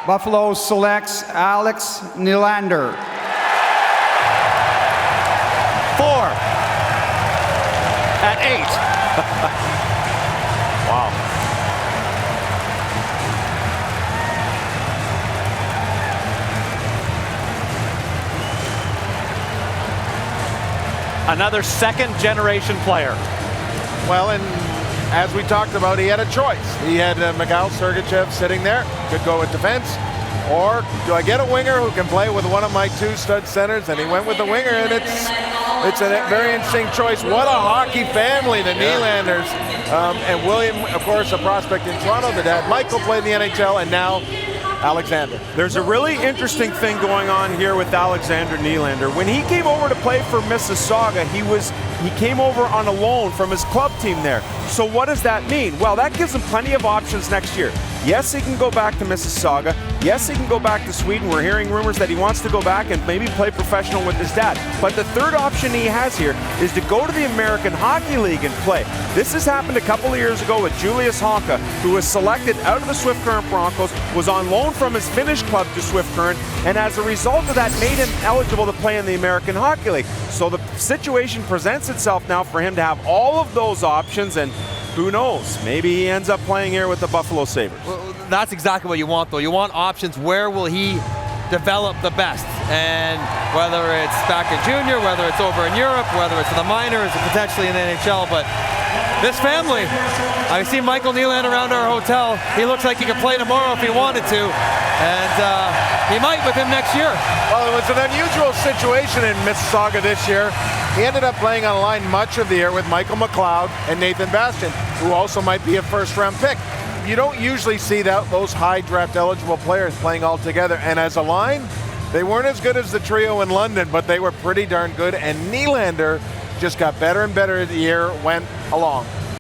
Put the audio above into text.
Buffalo selects Alex Nylander. 4 at 8. Wow. Another second-generation player. Well, and as we talked about, he had a choice. He had Mikhail Sergachev sitting there, could go with defense, or do I get a winger who can play with one of my two stud centers? And he went with the winger, and it's a very interesting choice. What a hockey family, the Nylanders. And William, of course, a prospect in Toronto. The dad, Michael, played in the NHL, and now Alexander. There's a really interesting thing going on here with Alexander Nylander. When he came over to play for Mississauga, he came over on a loan from his club team there. So what does that mean? Well, that gives him plenty of options next year. Yes, he can go back to Mississauga. Yes, he can go back to Sweden. We're hearing rumors that he wants to go back and maybe play professional with his dad. But the third option he has here is to go to the American Hockey League and play. This has happened a couple of years ago with Julius Honka, who was selected out of the Swift Current Broncos, was on loan from his Finnish club to Swift Current, and as a result of that made him eligible to play in the American Hockey League. So the situation presents itself now for him to have all of those options, and who knows, maybe he ends up playing here with the Buffalo Sabres. Well, that's exactly what you want, though. You want options. Where will he develop the best? And whether it's back in junior, whether it's over in Europe, whether it's in the minors, or potentially in the NHL. But this family, I see Michael Nylander around our hotel. He looks like he could play tomorrow if he wanted to. And he might with him next year. Well, it was an unusual situation in Mississauga this year. He ended up playing on a line much of the year with Michael McLeod and Nathan Bastian, who also might be a first-round pick. You don't usually see those high draft-eligible players playing all together. And as a line, they weren't as good as the trio in London, but they were pretty darn good. And Nylander just got better and better as the year went along.